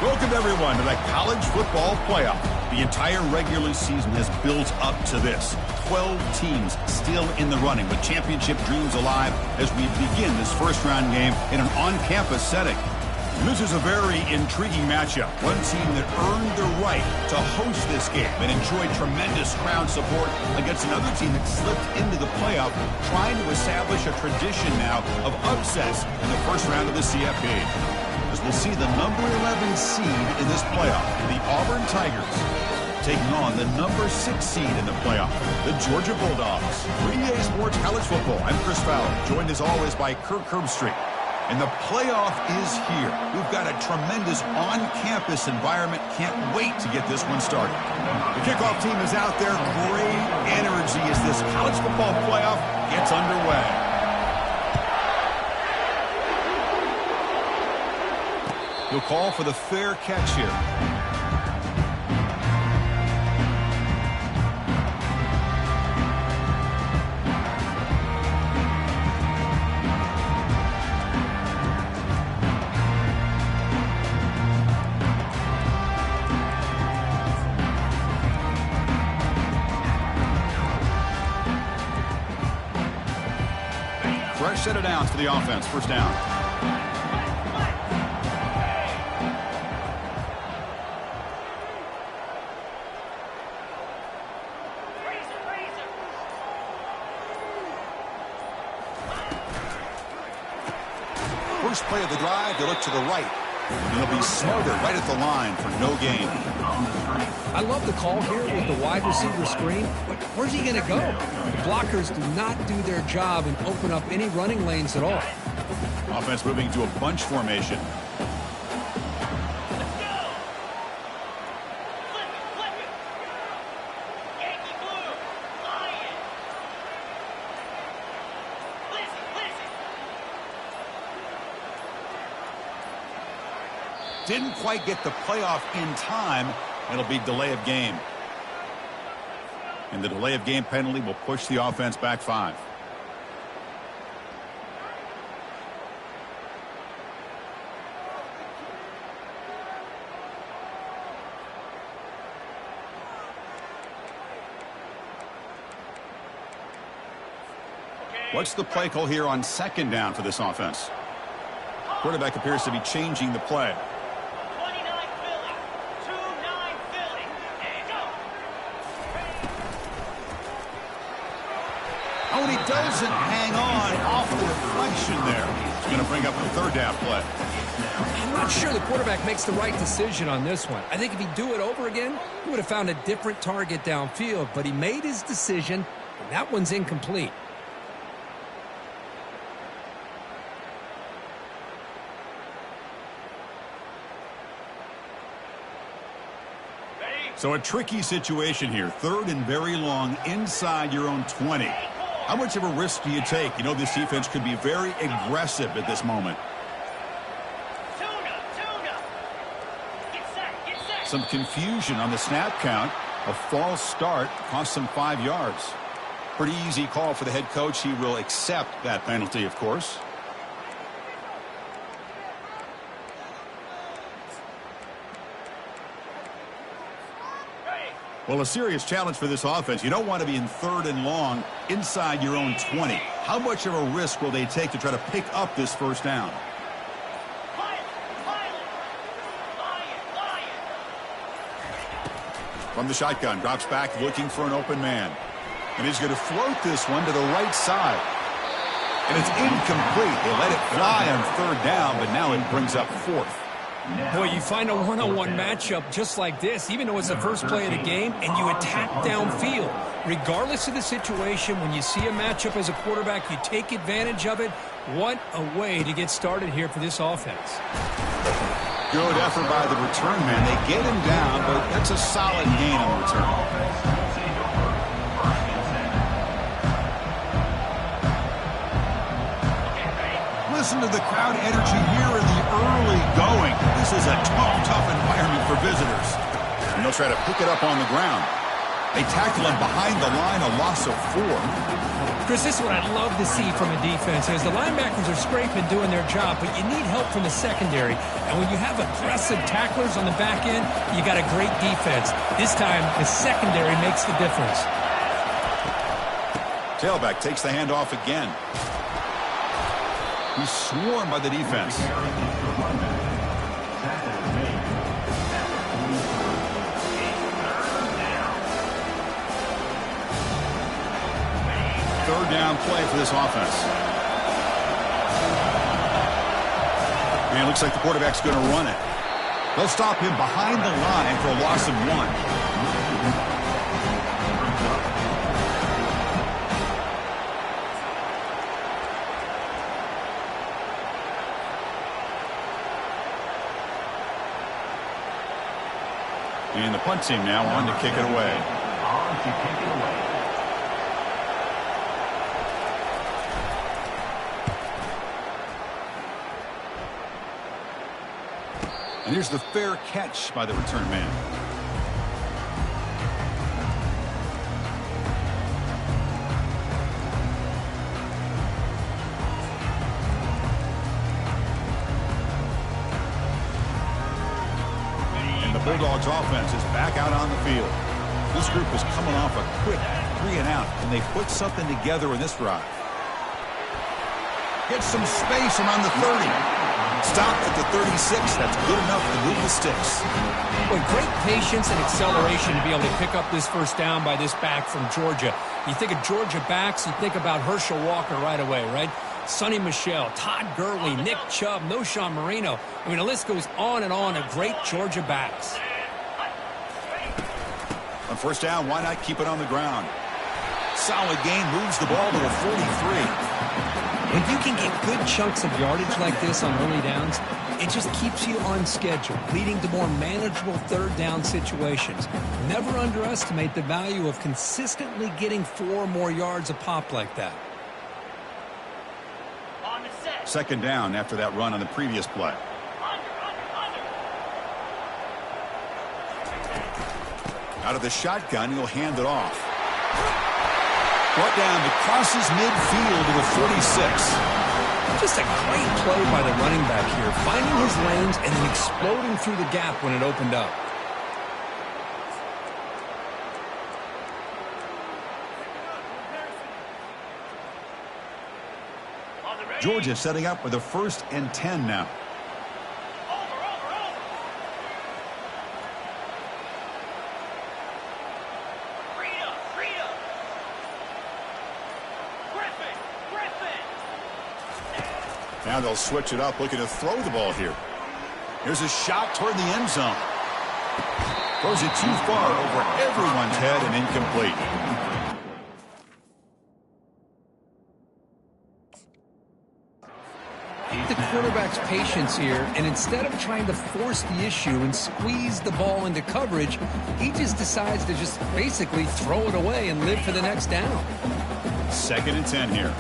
Welcome, everyone, to the College Football Playoff. The entire regular season has built up to this. 12 teams still in the running with championship dreams alive as we begin this first-round game in an on-campus setting. This is a very intriguing matchup. One team that earned the right to host this game and enjoyed tremendous crowd support against another team that slipped into the playoff, trying to establish a tradition now of upsets in the first round of the CFP. As we'll see the number 11 seed in this playoff, the Auburn Tigers, taking on the number 6 seed in the playoff, the Georgia Bulldogs. For EA Sports College Football, I'm Chris Fowler, joined as always by Kirk Herbstreit. And the playoff is here. We've got a tremendous on-campus environment. Can't wait to get this one started. The kickoff team is out there. Great energy as this college football playoff gets underway. He'll call for the fair catch here. Fresh set of downs for the offense. First down. First play of the drive, they look to the right. And they'll be smothered right at the line for no gain. I love the call here with the wide receiver screen, but where's he going to go? The blockers do not do their job and open up any running lanes at all. Offense moving to a bunch formation. Didn't quite get the playoff in time. It'll be delay of game. And the delay of game penalty will push the offense back 5. What's the play call here on second down for this offense? Quarterback appears to be changing the play. Oh, and he doesn't hang on off the reflection there. He's going to bring up the third down play. I'm not sure the quarterback makes the right decision on this one. I think if he'd do it over again, he would have found a different target downfield, but he made his decision, and that one's incomplete. So a tricky situation here. Third and very long inside your own 20. How much of a risk do you take? You know, this defense could be very aggressive at this moment. Some confusion on the snap count. A false start cost him 5 yards. Pretty easy call for the head coach. He will accept that penalty, of course. Well, a serious challenge for this offense. You don't want to be in third and long inside your own 20. How much of a risk will they take to try to pick up this first down? From the shotgun, drops back looking for an open man. And he's going to float this one to the right side. And it's incomplete. They let it fly on third down, but now it brings up fourth. Boy, you find a one-on-one matchup just like this, even though it's the first play of the game, and you attack downfield. Regardless of the situation, when you see a matchup as a quarterback, you take advantage of it. What a way to get started here for this offense. Good effort by the return man. They get him down, but that's a solid gain on the return. Listen to the crowd energy here in the early going. This is a tough environment for visitors. And they'll try to pick it up on the ground. They tackle him behind the line, a loss of 4. Chris, this is what I'd love to see from a defense. As the linebackers are scraping, doing their job, but you need help from the secondary. And when you have aggressive tacklers on the back end, you got a great defense. This time, the secondary makes the difference. Tailback takes the handoff again. He's swarmed by the defense. Third down play for this offense. And it looks like the quarterback's going to run it. They'll stop him behind the line for a loss of 1. And the punt team now on to kick it away. And here's the fair catch by the return man. Bulldogs offense is back out on the field. This group is coming off a quick 3 and out, and they put something together in this drive. Get some space around the 30. Stopped at the 36. That's good enough to move the sticks. With great patience and acceleration to be able to pick up this first down by this back from Georgia. You think of Georgia backs, you think about Herschel Walker right away, right? Sonny Michel, Todd Gurley, Nick Chubb, Noshawn Marino. I mean, the list goes on and on of great Georgia backs. On first down, why not keep it on the ground? Solid gain, moves the ball to the 43. When you can get good chunks of yardage like this on early downs, it just keeps you on schedule, leading to more manageable third down situations. Never underestimate the value of consistently getting 4 or more yards a pop like that. Second down after that run on the previous play. Out of the shotgun, he'll hand it off. Brought down to crosses midfield to the 46. Just a great play by the running back here, finding his lanes and then exploding through the gap when it opened up. Georgia setting up with a 1st and 10 now. Now they'll switch it up, looking to throw the ball here. Here's a shot toward the end zone. Throws it too far over everyone's head and incomplete. The quarterback's patience here, and instead of trying to force the issue and squeeze the ball into coverage, he just decides to just basically throw it away and live for the next down. 2nd and 10 here.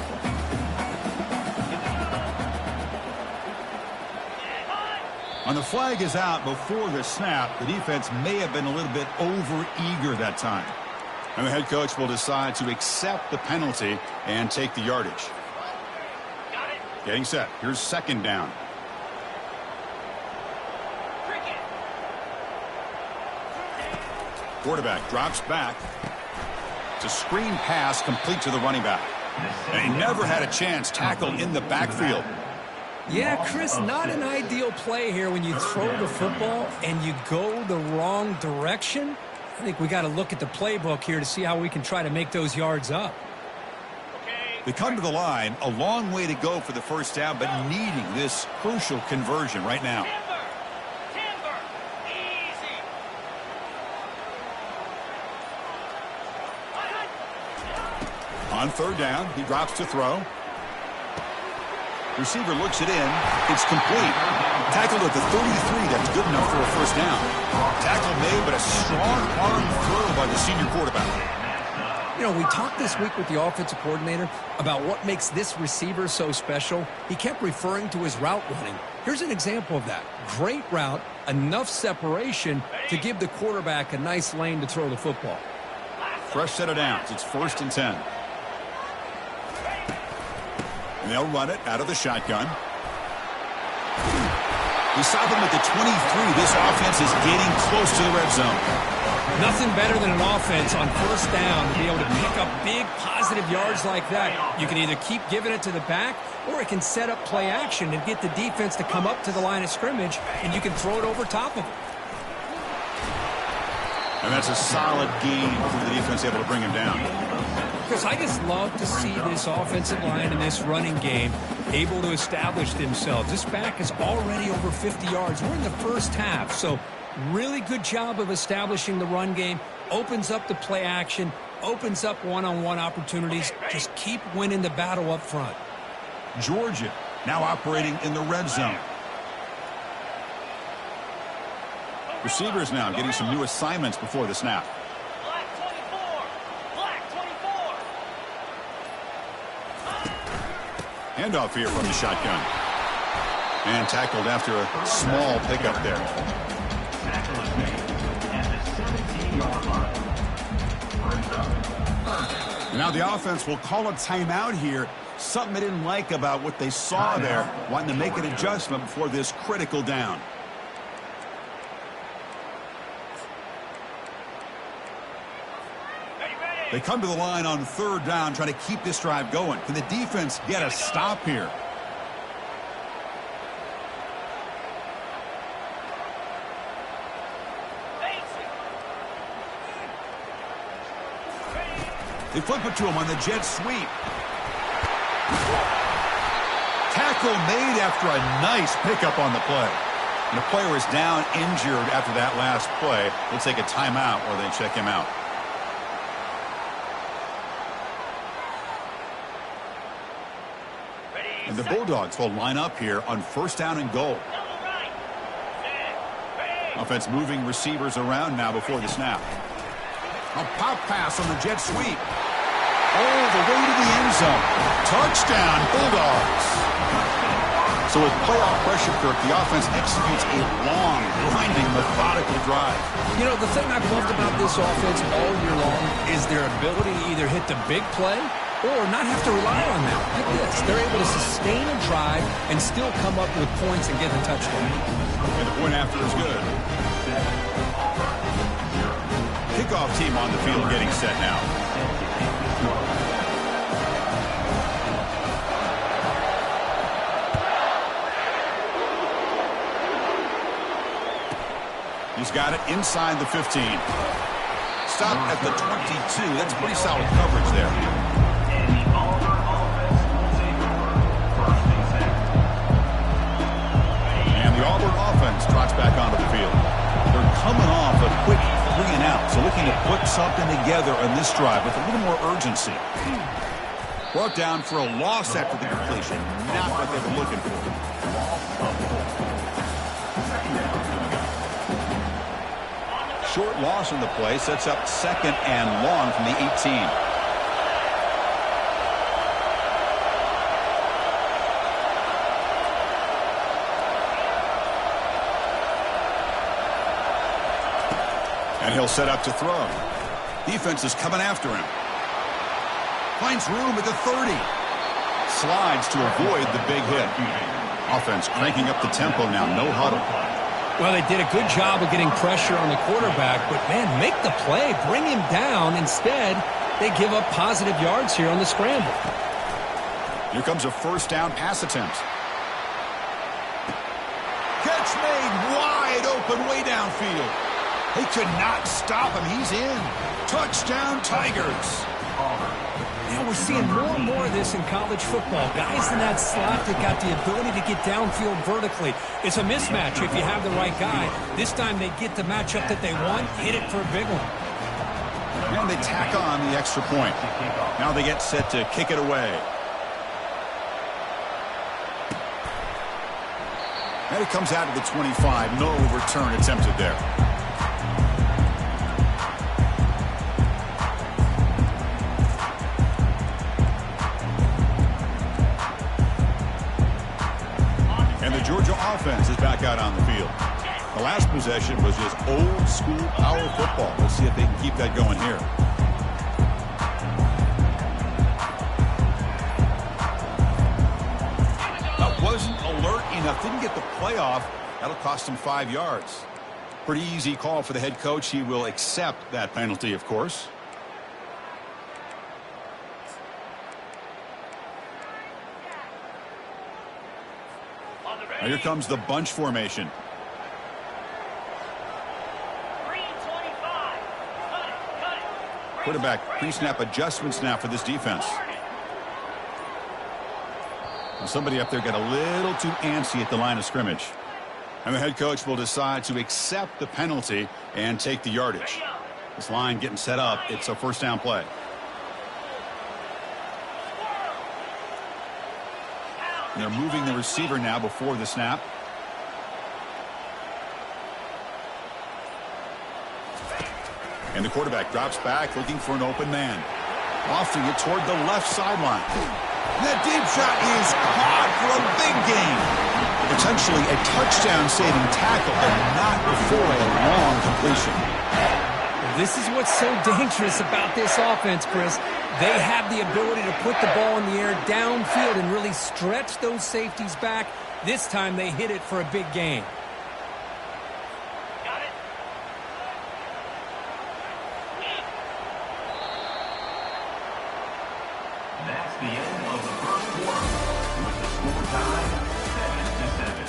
When the flag is out before the snap, the defense may have been a little bit over-eager that time. And the head coach will decide to accept the penalty and take the yardage. Getting set. Here's 2nd down. Quarterback drops back. It's a screen pass complete to the running back. And he never had a chance tackled in the backfield. Yeah, Chris, not an ideal play here when you throw the football and you go the wrong direction. I think we got to look at the playbook here to see how we can try to make those yards up. They come to the line, a long way to go for the first down, but needing this crucial conversion right now. On 3rd down, he drops to throw. Receiver looks it in. It's complete. Tackled at the 33. That's good enough for a first down. Tackle made, but a strong arm throw by the senior quarterback. You know, we talked this week with the offensive coordinator about what makes this receiver so special. He kept referring to his route running. Here's an example of that. Great route, enough separation to give the quarterback a nice lane to throw the football. fresh set of downs. It's 1st and 10. And they'll run it out of the shotgun. We stop them at the 23. This offense is getting close to the red zone. Nothing better than an offense on 1st down to be able to pick up big positive yards like that. You can either keep giving it to the back, or it can set up play action and get the defense to come up to the line of scrimmage, and you can throw it over top of them. And that's a solid gain for the defense able to bring him down. Because I just love to see this offensive line in this running game able to establish themselves. This back is already over 50 yards. We're in the first half, so really good job of establishing the run game. Opens up the play action, opens up one-on-one opportunities. Just keep winning the battle up front. Georgia now operating in the red zone. Receivers now getting some new assignments before the snap. Black 24. Black 24. Handoff here from the shotgun. And tackled after a small pickup there. Now the offense will call a timeout here. Something they didn't like about what they saw there. Wanting to make an adjustment before this critical down. They come to the line on 3rd down, trying to keep this drive going. Can the defense get a stop here? They flip it to him on the jet sweep. Tackle made after a nice pickup on the play. And the player is down injured after that last play. They'll take a timeout or they check him out. And the Bulldogs will line up here on 1st down and goal. Offense moving receivers around now before the snap. A pop pass on the jet sweep. All the way to the end zone. Touchdown, Bulldogs. So with playoff pressure, Kirk, the offense executes a long, grinding, methodical drive. You know, the thing I've loved about this offense all year long is their ability to either hit the big play or not have to rely on that. Like this, they're able to sustain a drive and still come up with points and get the touchdown. And the point after is good. Kickoff team on the field getting set now. He's got it inside the 15. Stop at the 22. That's pretty solid coverage there. And the Auburn offense trots back onto the field. They're coming off a quick 3 and out, so looking to put something together on this drive with a little more urgency. Brought down for a loss after the completion. Not what they were looking for. Short loss in the play sets up 2nd and long from the 18. And he'll set up to throw. Defense is coming after him. Finds room at the 30. Slides to avoid the big hit. Offense cranking up the tempo now. No huddle. Well, they did a good job of getting pressure on the quarterback, but, man, make the play. Bring him down. Instead, they give up positive yards here on the scramble. Here comes a 1st down pass attempt. Catch made wide open way downfield. They could not stop him. He's in. Touchdown, Tigers. You know, we're seeing more and more of this in college football. Guys in that slot that got the ability to get downfield vertically. It's a mismatch if you have the right guy. This time they get the matchup that they want, hit it for a big one. And they tack on the extra point. Now they get set to kick it away. And it comes out of the 25. No return attempted there. Georgia offense is back out on the field. The last possession was just old school power football. Let's see if they can keep that going here. lucky enough, didn't get the playoff. That'll cost him 5 yards. Pretty easy call for the head coach. He will accept that penalty, of course. Now here comes the bunch formation. Quarterback pre-snap adjustments now for this defense. And somebody up there got a little too antsy at the line of scrimmage. And the head coach will decide to accept the penalty and take the yardage. This line getting set up. It's a first down play. And they're moving the receiver now before the snap. And the quarterback drops back looking for an open man. Lofting it toward the left sideline. That deep shot is caught for a big gain. Potentially a touchdown-saving tackle, but not before a long completion. This is what's so dangerous about this offense, Chris. They have the ability to put the ball in the air downfield and really stretch those safeties back. This time they hit it for a big gain. Got it. That's the end of the first quarter, with the score tied 7-7.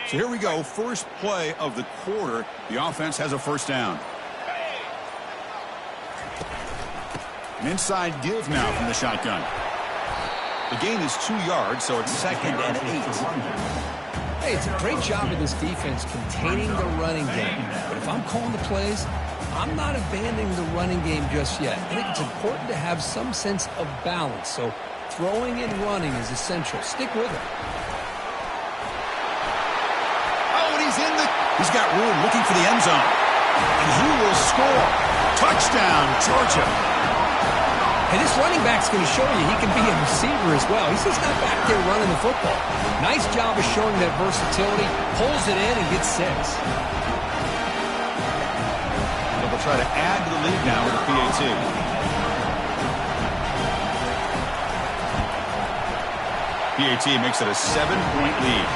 So here we go. First play of the quarter. The offense has a first down. An inside give now from the shotgun. The gain is 2 yards, so it's 2nd and 8. Hey, it's a great job of this defense containing the running game. But if I'm calling the plays, I'm not abandoning the running game just yet. I think it's important to have some sense of balance. So throwing and running is essential. Stick with it. He's got room looking for the end zone. And he will score. Touchdown, Georgia. Hey, this running back's going to show you he can be a receiver as well. He's just not back there running the football. Nice job of showing that versatility. Pulls it in and gets 6. They'll try to add to the lead now with a PAT. PAT makes it a 7-point lead.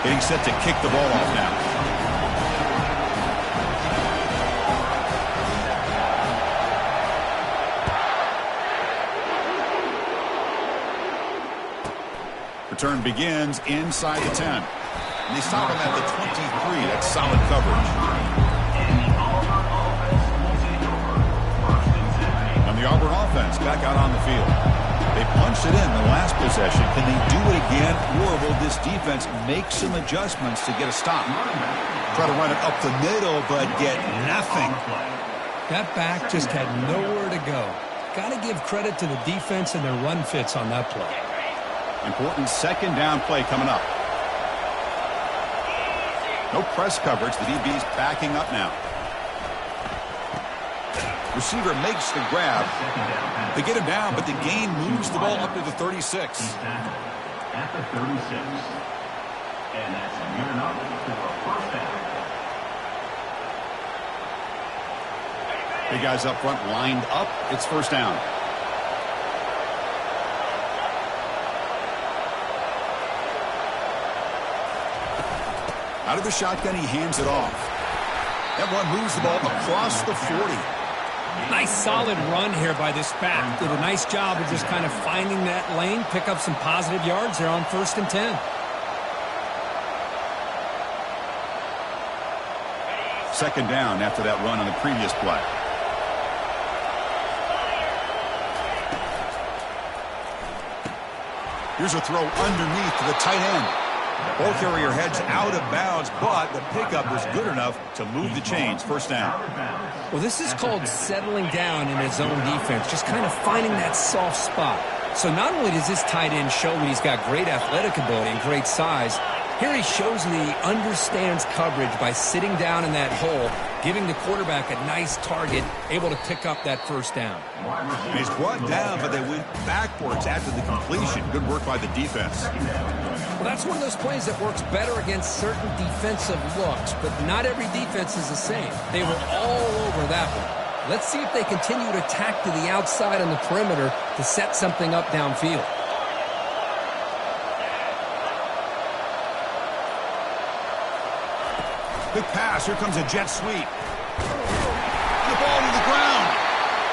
Getting set to kick the ball off now. Return begins inside the 10. And they stop him at the 23. That's solid coverage. And the Auburn offense back out on the field. They punched it in the last possession. Can they do it again, or will this defense make some adjustments to get a stop? Try to run it up the middle, but get nothing. That back just had nowhere to go. Got to give credit to the defense and their run fits on that play. Important second down play coming up. No press coverage. The DB's backing up now. Receiver makes the grab. They get him down, but the gain moves the ball up to the 36. At the 36. And that's good enough for a first down. Big guys up front lined up. It's first down. Out of the shotgun, he hands it off. That one moves the ball across the 40. Nice solid run here by this back. Did a nice job of just kind of finding that lane, pick up some positive yards there on 1st and 10. Second down after that run on the previous play. Here's a throw underneath to the tight end. Ball carrier heads out of bounds, but the pickup was good enough to move the chains. First down. Well, this is called settling down in his own defense, just kind of finding that soft spot. So not only does this tight end show that he's got great athletic ability and great size, Here he shows that he understands coverage by sitting down in that hole, giving the quarterback a nice target, able to pick up that first down. And he's brought down, but they went backwards after the completion. Good work by the defense. Well, that's one of those plays that works better against certain defensive looks, but not every defense is the same. They were all over that one. Let's see if they continue to attack to the outside on the perimeter to set something up downfield. Big pass. Here comes a jet sweep. The ball to the ground.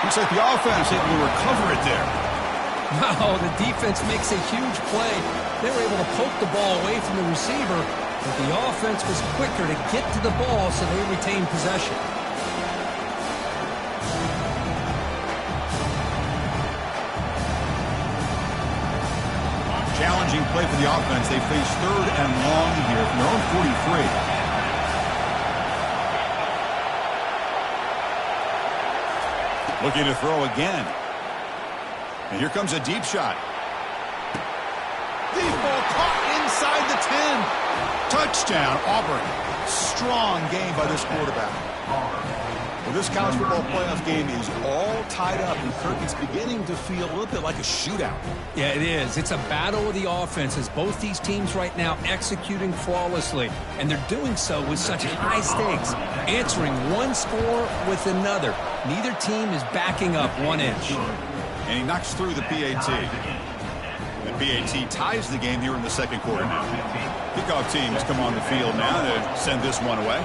Looks like the offense able to recover it there. Wow, the defense makes a huge play. They were able to poke the ball away from the receiver, but the offense was quicker to get to the ball, so they retained possession. Challenging play for the offense. They face 3rd and long here from their own 43. Looking to throw again. And here comes a deep shot. Deep ball caught inside the 10. Touchdown, Auburn. Strong game by this quarterback. Well, this college football playoff game is all tied up, and Kirby's beginning to feel a little bit like a shootout. Yeah, it is. It's a battle of the offenses. Both these teams right now executing flawlessly, and they're doing so with such high stakes, answering one score with another. Neither team is backing up 1 inch. And he knocks through the PAT. The PAT ties the game here in the second quarter now. Kickoff teams come on the field now to send this one away.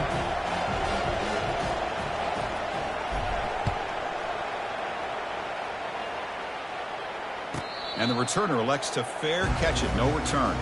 And the returner elects to fair catch it. No return.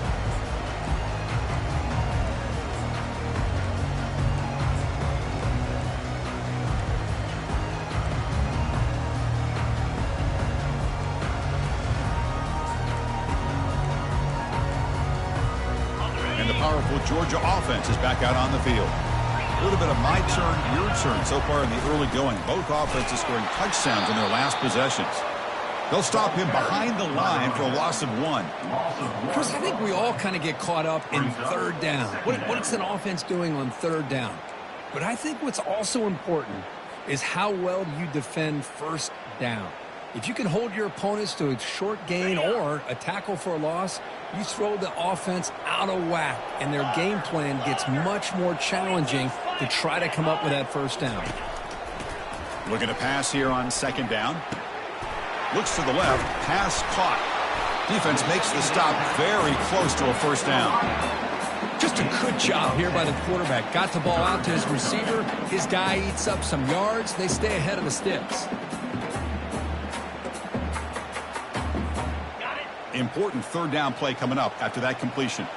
And the powerful Georgia offense is back out on the field. A little bit of my turn, your turn so far in the early going. Both offenses scoring touchdowns in their last possessions. They'll stop him behind the line for a loss of 1. Chris, I think we all kind of get caught up in 3rd down. What's an offense doing on 3rd down? But I think what's also important is how well you defend 1st down. If you can hold your opponents to a short gain or a tackle for a loss, you throw the offense out of whack, and their game plan gets much more challenging to try to come up with that 1st down. Looking to pass here on 2nd down. Looks to the left, pass caught. Defense makes the stop very close to a 1st down. Just a good job here by the quarterback. Got the ball out to his receiver. His guy eats up some yards. They stay ahead of the sticks. Important 3rd down play coming up after that completion.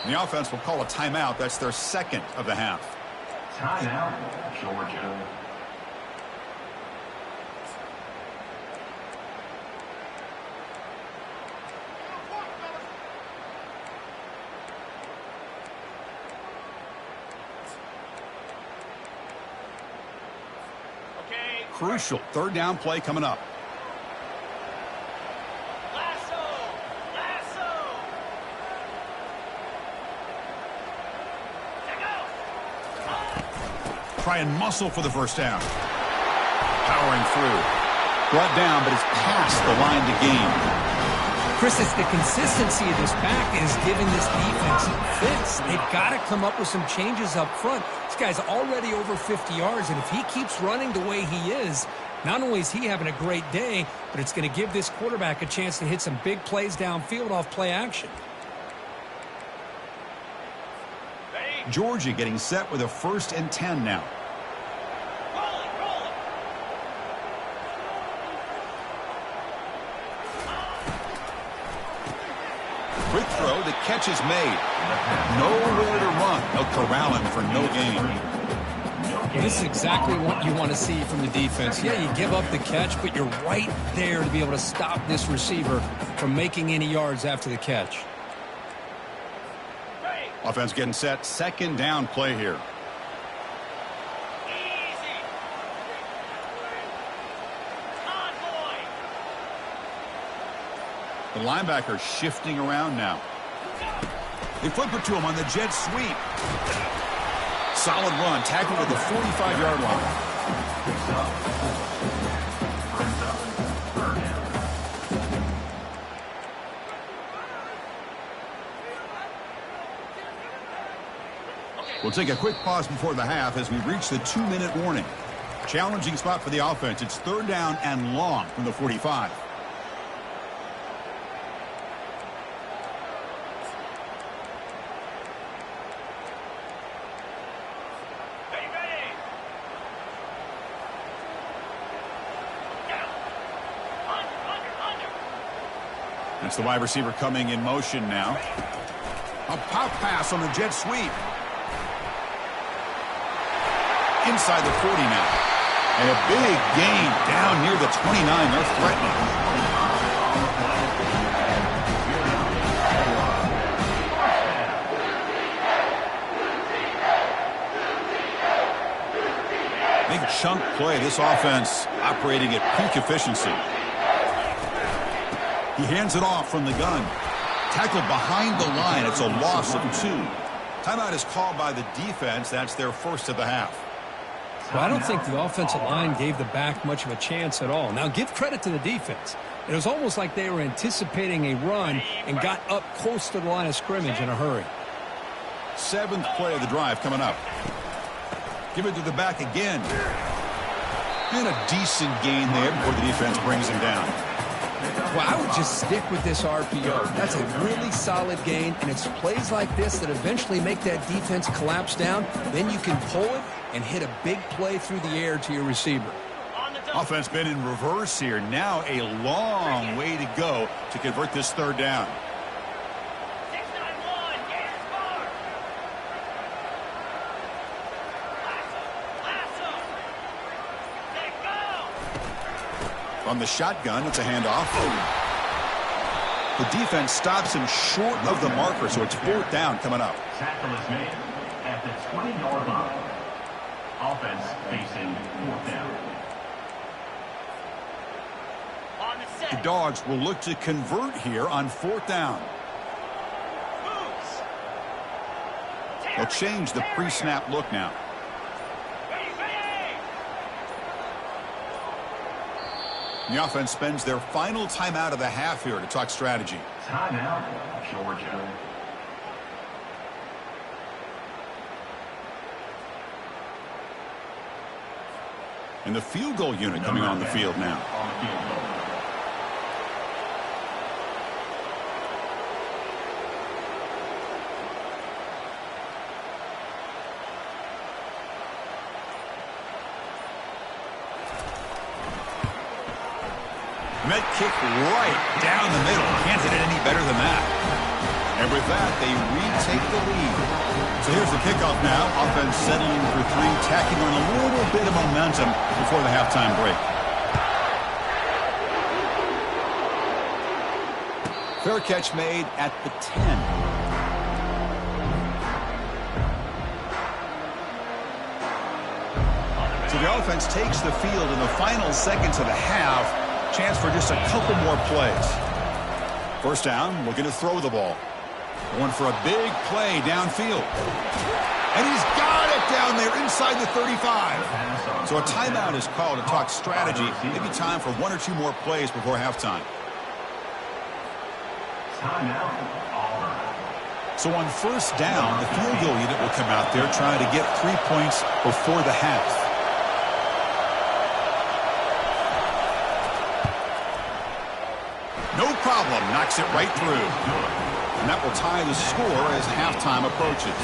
The offense will call a timeout. That's their 2nd of the half. Timeout, Georgia. Crucial 3rd down play coming up. Try and muscle for the 1st down. Powering through. Brought down, but it's past the line to gain. Chris, it's the consistency of this back is giving this defense fits. They've got to come up with some changes up front. This guy's already over 50 yards, and if he keeps running the way he is, not only is he having a great day, but it's going to give this quarterback a chance to hit some big plays downfield off play action. Georgia getting set with a 1st and 10 now. Quick throw, the catch is made. Nowhere to run. They'll corral him for no gain. This is exactly what you want to see from the defense. Yeah, you give up the catch, but you're right there to be able to stop this receiver from making any yards after the catch. Offense getting set. 2nd down play here. The linebacker shifting around now. They flip it to him on the jet sweep. Solid run, tackled at the 45-yard line. We'll take a quick pause before the half as we reach the 2-minute warning. Challenging spot for the offense. It's 3rd down and long from the 45. That's the wide receiver coming in motion now. A pop pass on the jet sweep. Inside the 40 now. And a big gain down near the 29. They're threatening. Big chunk play. This offense operating at peak efficiency. He hands it off from the gun. Tackled behind the line. It's a loss of 2. Timeout is called by the defense. That's their first of the half. Well, I don't think the offensive line gave the back much of a chance at all. Now, give credit to the defense. It was almost like they were anticipating a run and got up close to the line of scrimmage in a hurry. 7th play of the drive coming up. Give it to the back again. And a decent gain there before the defense brings him down. Well, I would just stick with this RPO. That's a really solid gain, and it's plays like this that eventually make that defense collapse down. Then you can pull it and hit a big play through the air to your receiver. Offense been in reverse here. Now a long way to go to convert this 3rd down. 691, get his bar. Lasso. Let go. From the shotgun, it's a handoff. The defense stops him short of the marker, so it's 4th down coming up. Tackle is made at the 20-yard line. Offense facing 4th down. On the set. The Dogs will look to convert here on 4th down. Moves. They'll change the pre-snap look now. Ready. The offense spends their final timeout of the half here to talk strategy. Timeout, Georgia. And the field goal unit coming on the field now. On the field goal. Met kick right down the middle. Can't hit it any better than that. And with that, they retake the lead. So here's the kickoff now. Offense settling for 3, tacking on a little bit of momentum before the halftime break. Fair catch made at the 10. So the offense takes the field in the final seconds of the half. Chance for just a couple more plays. 1st down, looking to throw the ball. Going for a big play downfield. And he's got it down there inside the 35. So a timeout is called to talk strategy. Maybe time for 1 or 2 more plays before halftime. Timeout, Auburn. So on 1st down, the field goal unit will come out there trying to get 3 points before the half. No problem, knocks it right through. And that will tie the score as halftime approaches.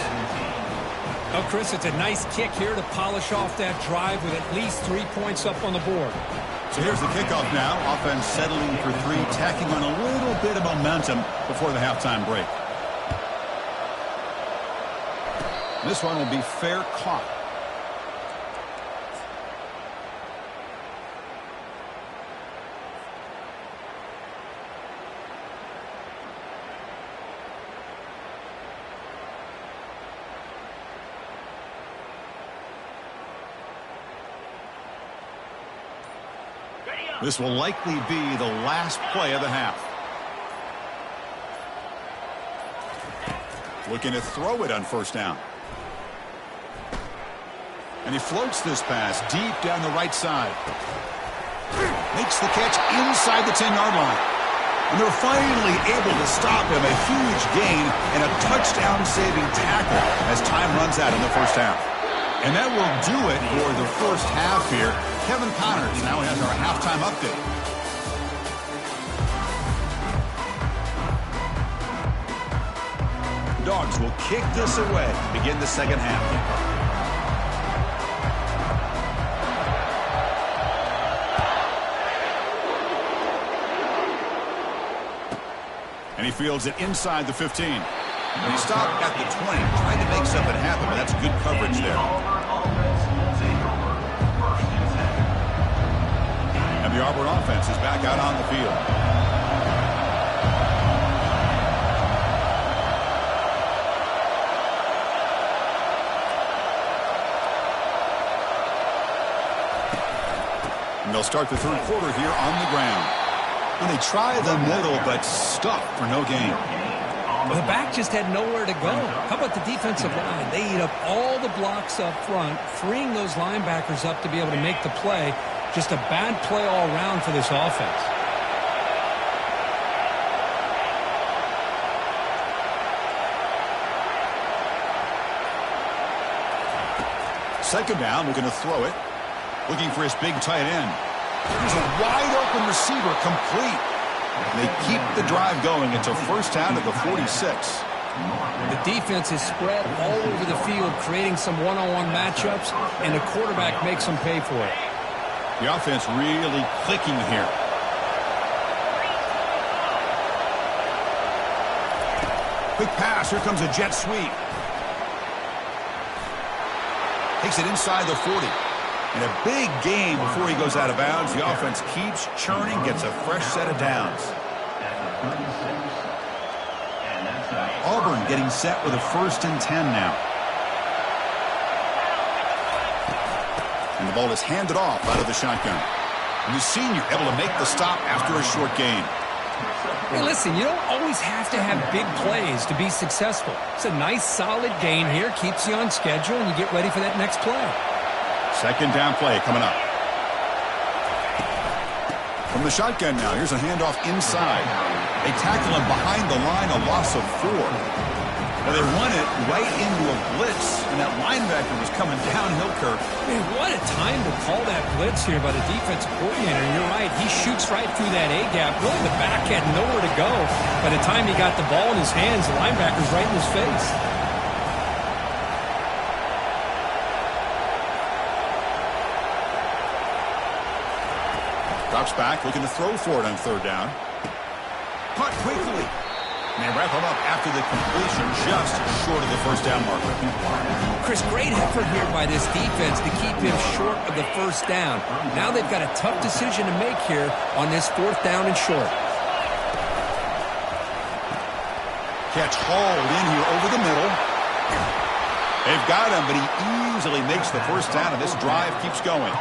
Oh, Chris, it's a nice kick here to polish off that drive with at least 3 points up on the board. So here's the kickoff now. Offense settling for 3, tacking on a little bit of momentum before the halftime break. This one will be fair caught. This will likely be the last play of the half. Looking to throw it on first down. And he floats this pass deep down the right side. Makes the catch inside the 10-yard line. And they're finally able to stop him. A huge gain and a touchdown-saving tackle as time runs out in the first half. And that will do it for the first half here. Kevin Connors now has our halftime update. Dogs will kick this away to begin the second half. And he fields it inside the 15. And he stopped at the 20, trying to make something happen, but that's good coverage there. And the Auburn offense is back out on the field. And they'll start the third quarter here on the ground. And they try the middle, but stuck for no gain. The back just had nowhere to go. How about the defensive line? They eat up all the blocks up front, freeing those linebackers up to be able to make the play. Just a bad play all around for this offense. Second down, looking to throw it. Looking for his big tight end. There's a wide-open receiver, complete. And they keep the drive going until first down at the 46. The defense is spread all over the field, creating some one-on-one matchups, and the quarterback makes them pay for it. The offense really clicking here. Quick pass. Here comes a jet sweep. Takes it inside the 40. And a big game before he goes out of bounds. The offense keeps churning, gets a fresh set of downs. Auburn getting set with a 1st and 10 now. And the ball is handed off out of the shotgun. And the senior able to make the stop after a short gain. Hey, listen, you don't always have to have big plays to be successful. It's a nice, solid gain here. Keeps you on schedule, and you get ready for that next play. Second down play coming up. From the shotgun now, here's a handoff inside. They tackle him behind the line, a loss of 4. Now they run it right into a blitz, and that linebacker was coming downhill curve. Man, what a time to call that blitz here by the defensive coordinator. You're right, he shoots right through that A-gap. Really, the back had nowhere to go. By the time he got the ball in his hands, the linebacker's right in his face. Drops back, looking to throw for it on third down. Caught quickly. And they wrap him up after the completion, just short of the first down marker. Chris, great effort here by this defense to keep him short of the first down. Now they've got a tough decision to make here on this 4th down and short. Catch hauled in here over the middle. They've got him, but he easily makes the first down, and this drive keeps going.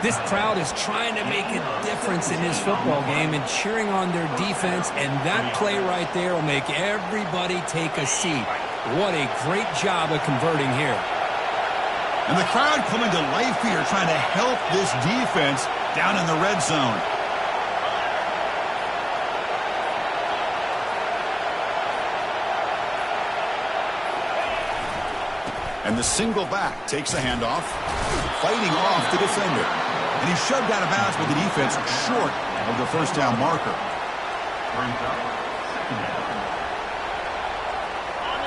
This crowd is trying to make a difference in this football game and cheering on their defense, and that play right there will make everybody take a seat. What a great job of converting here. And the crowd coming to life here, trying to help this defense down in the red zone. And the single back takes the handoff, fighting off the defender. And he's shoved out of bounds with the defense short of the first down marker.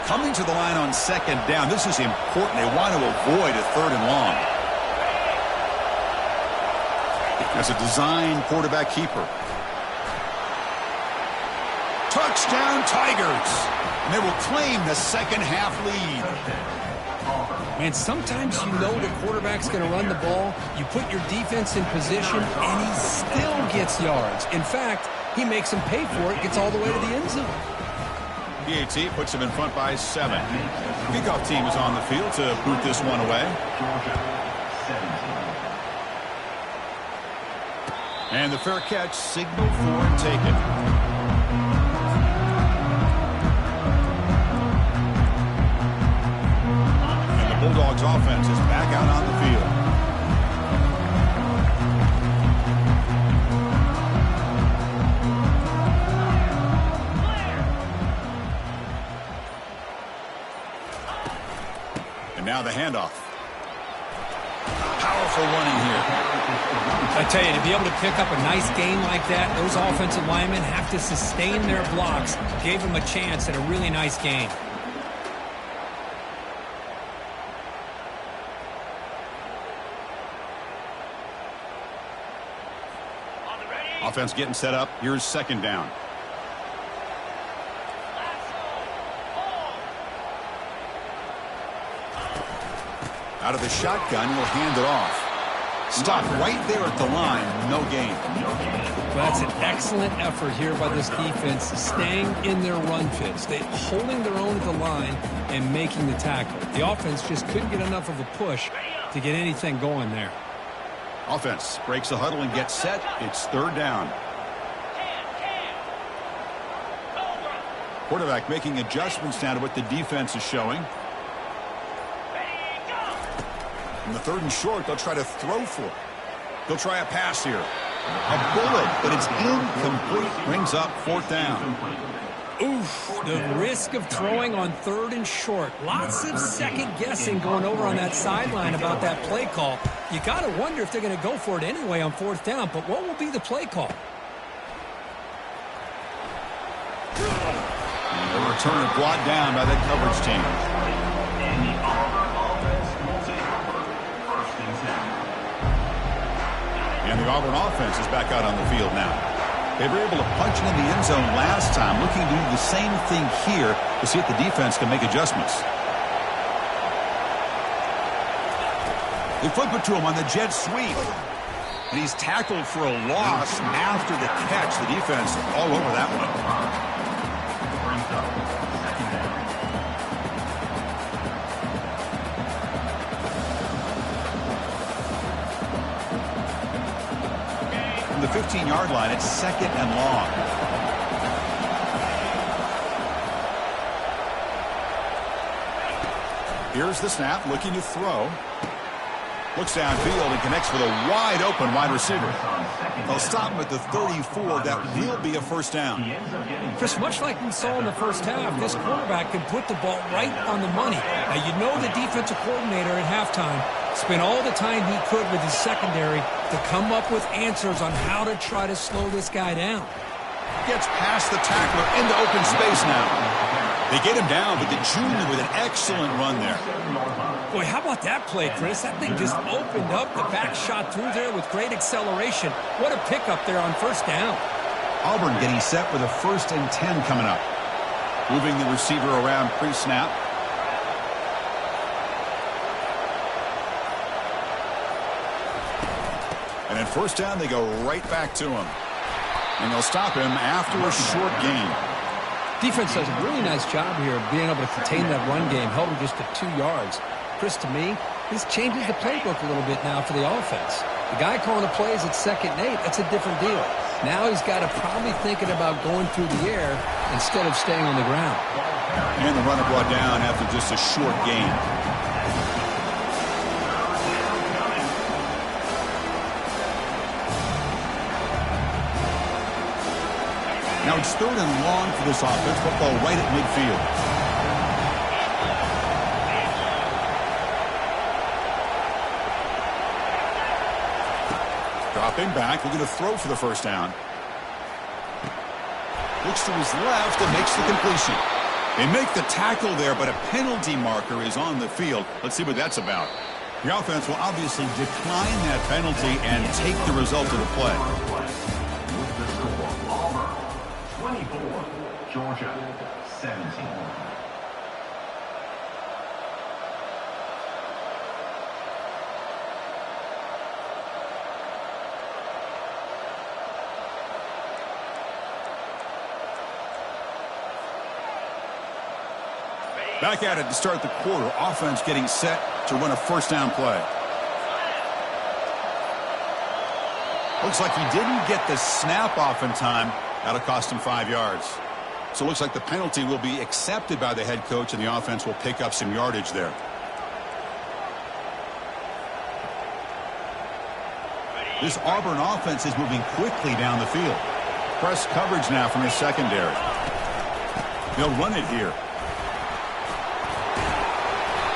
Coming to the line on second down. This is important. They want to avoid a 3rd and long. As a design quarterback keeper. Touchdown Tigers. And they will claim the second half lead. Man, sometimes you know the quarterback's going to run the ball. You put your defense in position, and he still gets yards. In fact, he makes them pay for it, gets all the way to the end zone. PAT puts him in front by 7. Kickoff team is on the field to boot this one away. And the fair catch signaled for and taken. offense is back out on the field. And now the handoff. Powerful running here. I tell you, to be able to pick up a nice game like that, those offensive linemen have to sustain their blocks. Gave them a chance at a really nice game. Offense getting set up. Here's second down. Out of the shotgun, will hand it off. Stop right there at the line. No gain. Well, that's an excellent effort here by this defense, staying in their run fits. They holding their own at the line and making the tackle. The offense just couldn't get enough of a push to get anything going there. Offense breaks the huddle and gets set. It's third down. Quarterback making adjustments now to what the defense is showing. In the third and short, they'll try to throw for it. They'll try a pass here. A bullet, but it's incomplete. Brings up fourth down. Oof, the risk of throwing on third and short. Lots of second guessing going over on that sideline about that play call. You got to wonder if they're going to go for it anyway on fourth down, but what will be the play call? And the return is brought down by that coverage team. And the Auburn offense will take over first and 10. And the Auburn offense is back out on the field now. They were able to punch it in the end zone last time, looking to do the same thing here to see if the defense can make adjustments. They flip it to him on the jet sweep. And he's tackled for a loss after the catch. The defense all over that one. Brings up second down. From the 15-yard line, it's second and long. Here's the snap, looking to throw. Looks downfield and connects with a wide-open wide receiver. They'll stop him at the 34. That will be a first down. Chris, much like we saw in the first half, this quarterback can put the ball right on the money. Now, you know the defensive coordinator at halftime spent all the time he could with his secondary to come up with answers on how to try to slow this guy down. Gets past the tackler into open space now. They get him down, but the junior with an excellent run there. Boy, how about that play, Chris? That thing just opened up. The back shot through there with great acceleration. What a pickup there on first down. Auburn getting set with a 1st and 10 coming up. Moving the receiver around pre-snap. And then first down, they go right back to him. And they'll stop him after a short gain. Defense does a really nice job here of being able to contain that run game, held him just to 2 yards. Chris, to me, this changes the playbook a little bit now for the offense. The guy calling the plays at 2nd and 8, that's a different deal. Now he's got to probably thinking about going through the air instead of staying on the ground. And the runner brought down after just a short gain. Now it's 3rd and long for this offense. Football right at midfield. Dropping back, looking to throw for the first down. Looks to his left and makes the completion. They make the tackle there, but a penalty marker is on the field. Let's see what that's about. The offense will obviously decline that penalty and take the result of the play. With the score, Auburn 24, Georgia 17. Back at it to start the quarter. Offense getting set to run a first down play. Looks like he didn't get the snap off in time. That'll cost him 5 yards. So it looks like the penalty will be accepted by the head coach, and the offense will pick up some yardage there. This Auburn offense is moving quickly down the field. Press coverage now from his secondary. They'll run it here.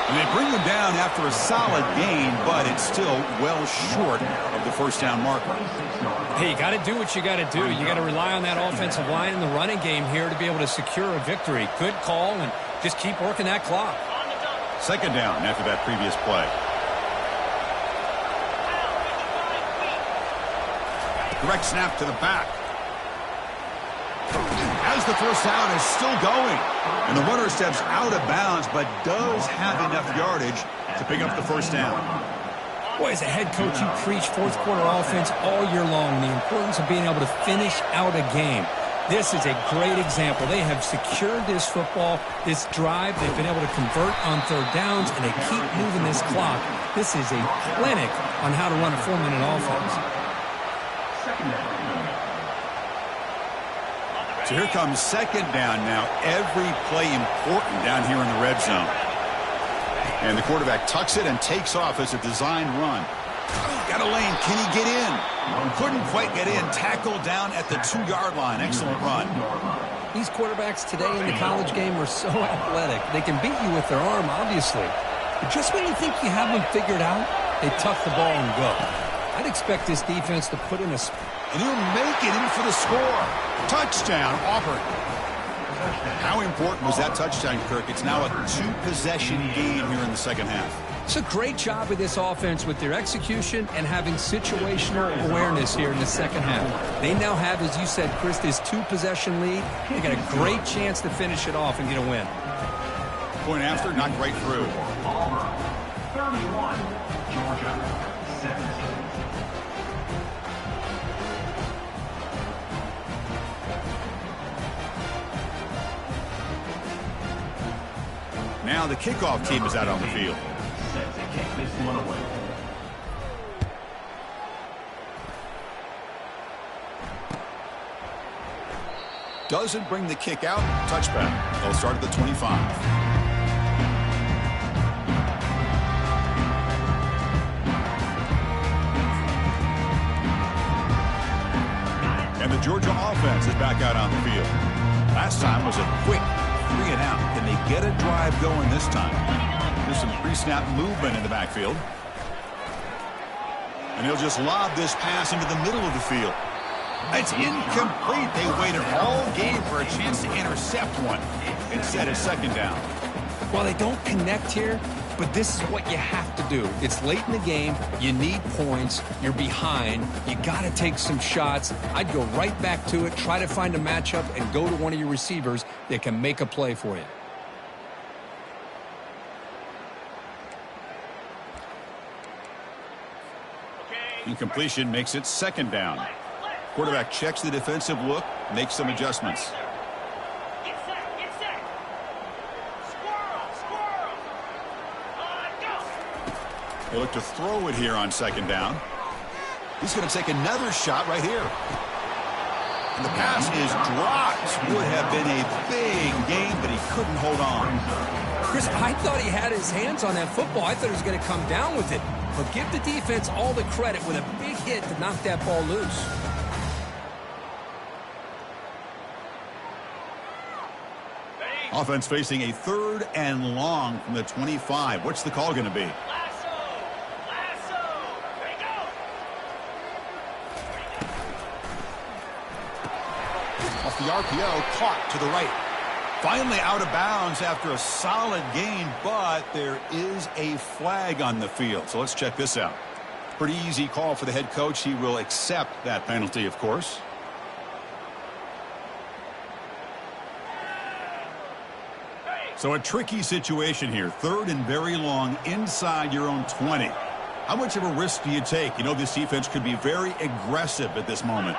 And they bring them down after a solid gain, but it's still well short of the first down marker. Hey, you got to do what you got to do. You got to rely on that offensive line in the running game here to be able to secure a victory. Good call, and just keep working that clock. Second down after that previous play. Direct snap to the back. As the first down is still going. And the runner steps out of bounds, but does have enough yardage to pick up the first down. Boy, as a head coach, you preach fourth quarter offense all year long, the importance of being able to finish out a game. This is a great example. They have secured this football, this drive. They've been able to convert on third downs, and they keep moving this clock. This is a clinic on how to run a 4-minute offense. So here comes second down now. Every play important down here in the red zone. And the quarterback tucks it and takes off as a designed run. Got a lane. Can he get in? Couldn't quite get in. Tackled down at the 2-yard line. Excellent run. These quarterbacks today in the college game are so athletic. They can beat you with their arm, obviously. But just when you think you have them figured out, they tuck the ball and go. I'd expect this defense to put in a... And he'll make it in for the score. Touchdown, Auburn. How important was that touchdown, Kirk? It's now a 2-possession game here in the second half. It's a great job with this offense with their execution and having situational awareness here in the second half. They now have, as you said, Chris, this 2-possession lead. They got a great chance to finish it off and get a win. Point after, knocked right through. Auburn, 31, Georgia, 17. Now the kickoff team is out on the field. Set to kick this one away. Doesn't bring the kick out. Touchback. They'll start at the 25. And the Georgia offense is back out on the field. Last time was a quick 3-and-out. Can they get a drive going this time? There's some pre-snap movement in the backfield. And he'll just lob this pass into the middle of the field. It's incomplete. They waited all game for a chance to intercept one. Instead, it's second down. Well, they don't connect here, but this is what you have to do. It's late in the game. You need points. You're behind. You got to take some shots. I'd go right back to it, try to find a matchup, and go to one of your receivers that can make a play for you. Incompletion makes it second down. Quarterback checks the defensive look, makes some adjustments. Get set, get set. Squirrel, squirrel. Go. They look to throw it here on second down. He's going to take another shot right here. And the pass is dropped. Would have been a big gain, but he couldn't hold on. Chris, I thought he had his hands on that football. I thought he was going to come down with it. But give the defense all the credit with a big hit to knock that ball loose. Offense facing a 3rd and long from the 25. What's the call going to be? Lasso, lasso. There you go. Off the RPO, caught to the right. Finally out of bounds after a solid gain, but there is a flag on the field. So let's check this out. Pretty easy call for the head coach. He will accept that penalty, of course. So a tricky situation here. 3rd and very long inside your own 20. How much of a risk do you take? You know this defense could be very aggressive at this moment.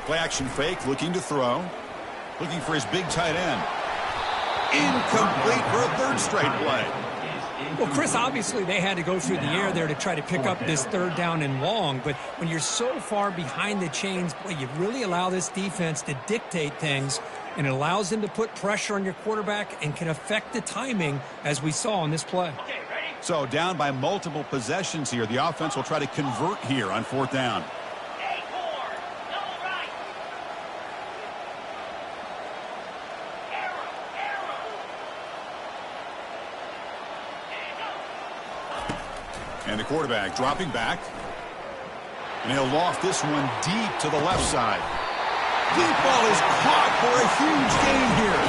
Play action fake, looking to throw. Looking for his big tight end. Incomplete for a 3rd straight play. Well, Chris, obviously they had to go through the air there to try to pick up this 3rd down and long. But when you're so far behind the chains, boy, you really allow this defense to dictate things. And it allows them to put pressure on your quarterback and can affect the timing, as we saw in this play. Okay, ready? So down by multiple possessions here. The offense will try to convert here on 4th down. Acorn, double right. Arrow, arrow. And go. And the quarterback dropping back. And he'll loft this one deep to the left side. Deep ball is caught for a huge gain here.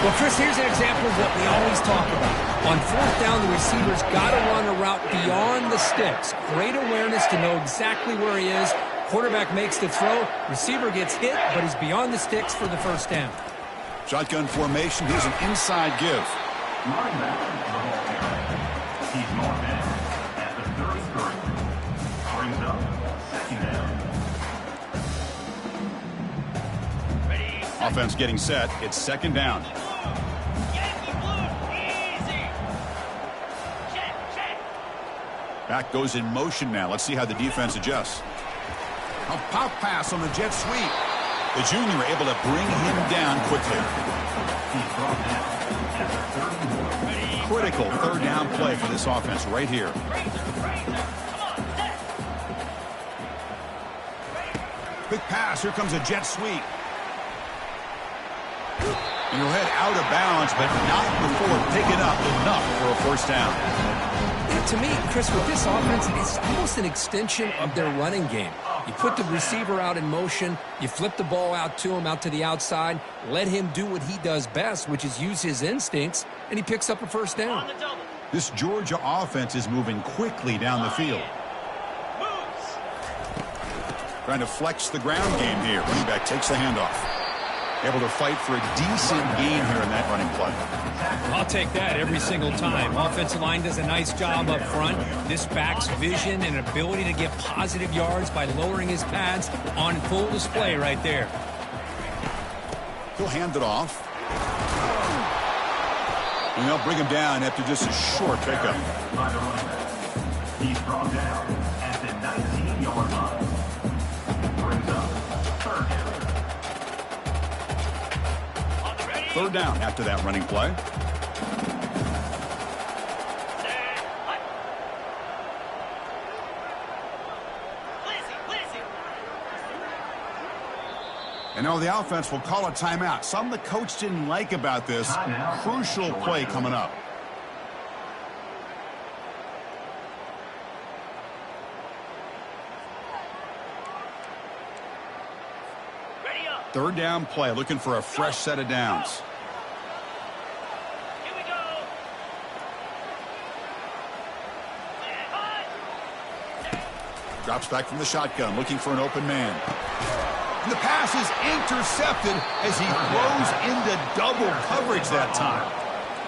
Well, Chris, here's an example of what we always talk about. On 4th down, the receiver's got to run a route beyond the sticks. Great awareness to know exactly where he is. Quarterback makes the throw. Receiver gets hit, but he's beyond the sticks for the 1st down. Shotgun formation. Here's an inside give. Running back to the ball carrier. He's marked in at the 33. Brings up 2nd down. Ready, set. Offense getting set. It's 2nd down. Yankee blue, easy. Check, check. Back goes in motion now. Let's see how the defense adjusts. A pop pass on the jet sweep. The junior able to bring him down quickly. He's brought down at the 31. Critical 3rd down play for this offense right here. Razor, razor. Come on, set. Quick pass. Here comes a jet sweep. And he'll head out of bounds, but not before picking up enough for a 1st down. To me, Chris, with this offense, it's almost an extension of their running game. You put the receiver out in motion, you flip the ball out to him, out to the outside, let him do what he does best, which is use his instincts, and he picks up a 1st On down. the double. This Georgia offense is moving quickly down the field. Moves. Trying to flex the ground game here. Running back takes the handoff. Able to fight for a decent gain here in that running play. I'll take that every single time. Offensive line does a nice job up front. This back's vision and ability to get positive yards by lowering his pads on full display right there. He'll hand it off. And they'll bring him down after just a short pickup. By the running back. He's brought down at the 19-yard line. Brings up 3rd down. 3rd down after that running play. And now the offense will call a timeout. Something the coach didn't like about this. Crucial play coming up. Ready up. 3rd down play, looking for a fresh set of downs. Here we go. Hot. Drops back from the shotgun, looking for an open man. And the pass is intercepted as he throws into double coverage that time.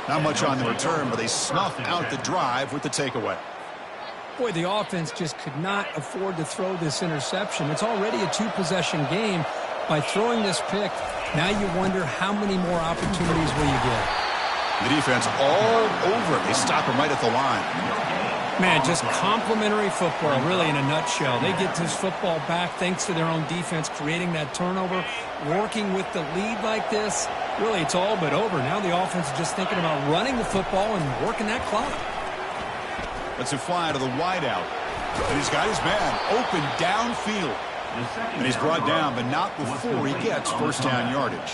Not much on the return, but they snuff out the drive with the takeaway. Boy, the offense just could not afford to throw this interception. It's already a 2-possession game. By throwing this pick, now you wonder how many more opportunities will you get. The defense all over it. They stop him right at the line. Man, just complimentary football, really, in a nutshell. They get this football back thanks to their own defense, creating that turnover, working with the lead like this. Really, it's all but over. Now the offense is just thinking about running the football and working that clock. Let's him fly to the wideout. And he's got his man open downfield. And he's brought down, but not before he gets 1st down yardage.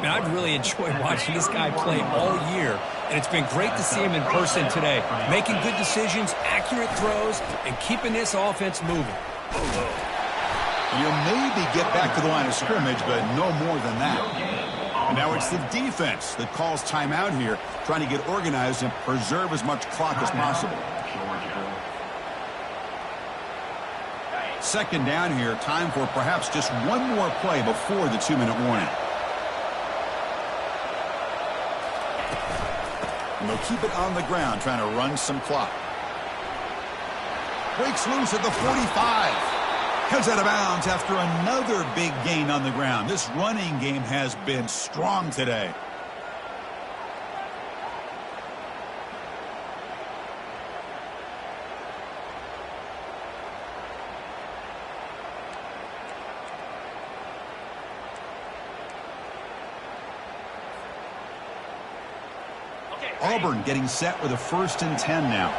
Man, I've really enjoyed watching this guy play all year, and it's been great to see him in person today, making good decisions, accurate throws, and keeping this offense moving. You'll maybe get back to the line of scrimmage, but no more than that. And now it's the defense that calls timeout here, trying to get organized and preserve as much clock as possible. 2nd down here, time for perhaps just one more play before the 2-minute warning. And they'll keep it on the ground, trying to run some clock. Breaks loose at the 45. Comes out of bounds after another big gain on the ground. This running game has been strong today. Auburn getting set with a 1st and 10 now.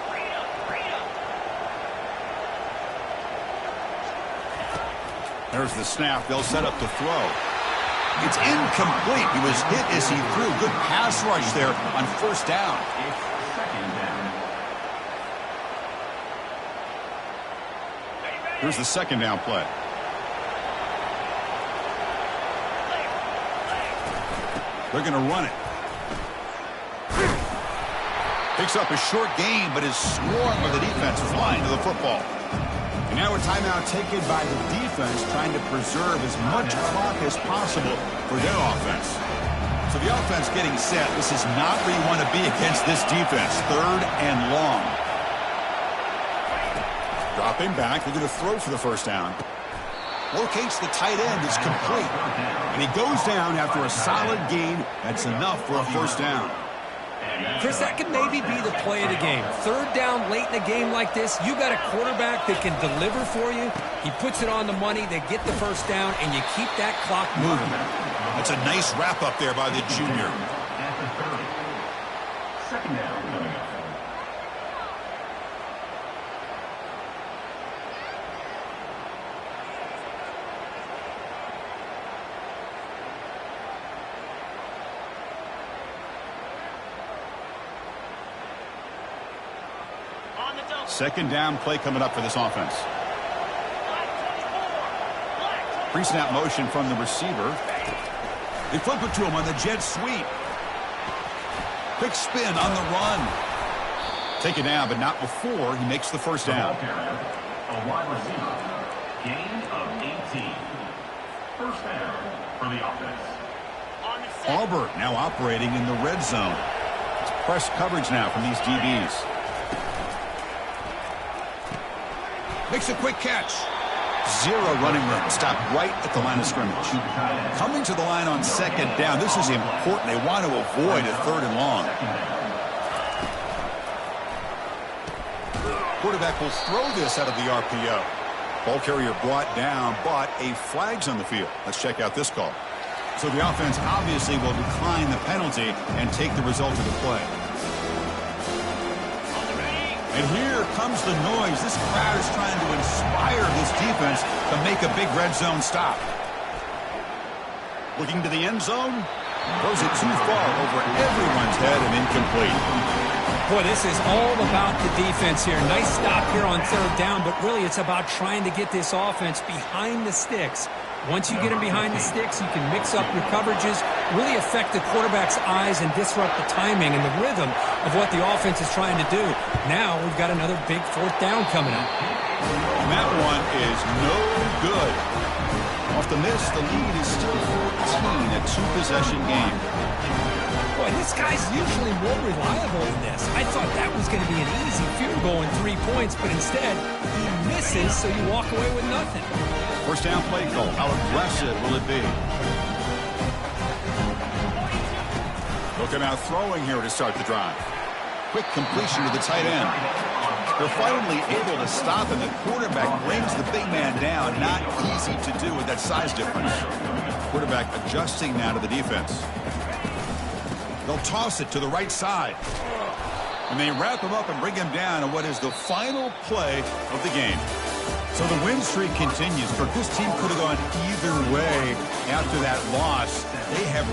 3-25. There's the snap. They'll set up the throw. It's incomplete. He was hit as he threw. Good pass rush there on 1st down. It's 2nd down. Here's the 2nd down play. They're going to run it. Picks up a short gain, but is swarmed with the defense flying to the football. And now a timeout taken by the defense, trying to preserve as much clock as possible for their offense. So the offense getting set. This is not where you want to be against this defense. 3rd and long. Dropping back. They're going to throw for the 1st down. Locates the tight end. It's complete. And he goes down after a solid gain. That's enough for a 1st down. Chris, that could maybe be the play of the game. 3rd down late in a game like this, you got a quarterback that can deliver for you. He puts it on the money. They get the 1st down, and you keep that clock moving. That's a nice wrap-up there by the junior. At the 30. 2nd down coming up. On the double. 2nd down play coming up for this offense. Pre-snap motion from the receiver. They flip it to him on the jet sweep. Quick spin on the run. Take it down, but not before he makes the 1st down. A wide receiver. Gain of 18. 1st down for the offense. On the set. Auburn now operating in the red zone. It's press coverage now from these DBs. Makes a quick catch. 0 running room. Stopped right at the line of scrimmage. Coming to the line on 2nd down. This is important. They want to avoid a 3rd and long. Quarterback will throw this out of the RPO. Ball carrier brought down, but a flag's on the field. Let's check out this call. So the offense obviously will decline the penalty and take the result of the play. And here comes the noise. This crowd is trying to inspire this defense to make a big red zone stop. Looking to the end zone. Throws it too far over everyone's head and incomplete. Boy, this is all about the defense here. Nice stop here on 3rd down, but really it's about trying to get this offense behind the sticks. Once you get them behind the sticks, you can mix up your coverages, really affect the quarterback's eyes and disrupt the timing and the rhythm of what the offense is trying to do. Now we've got another big 4th down coming up. And that one is no good. Off the miss, the lead is still 14, a 2-possession game. Boy, this guy's usually more reliable than this. I thought that was going to be an easy field goal and 3 points, but instead he misses, so you walk away with nothing. 1st down play call. How aggressive will it be? Looking out throwing here to start the drive. Quick completion to the tight end. They're finally able to stop, and the quarterback brings the big man down. Not easy to do with that size difference. Quarterback adjusting now to the defense. They'll toss it to the right side. And they wrap him up and bring him down on what is the final play of the game. So the win streak continues, but this team could have gone either way after that loss. They have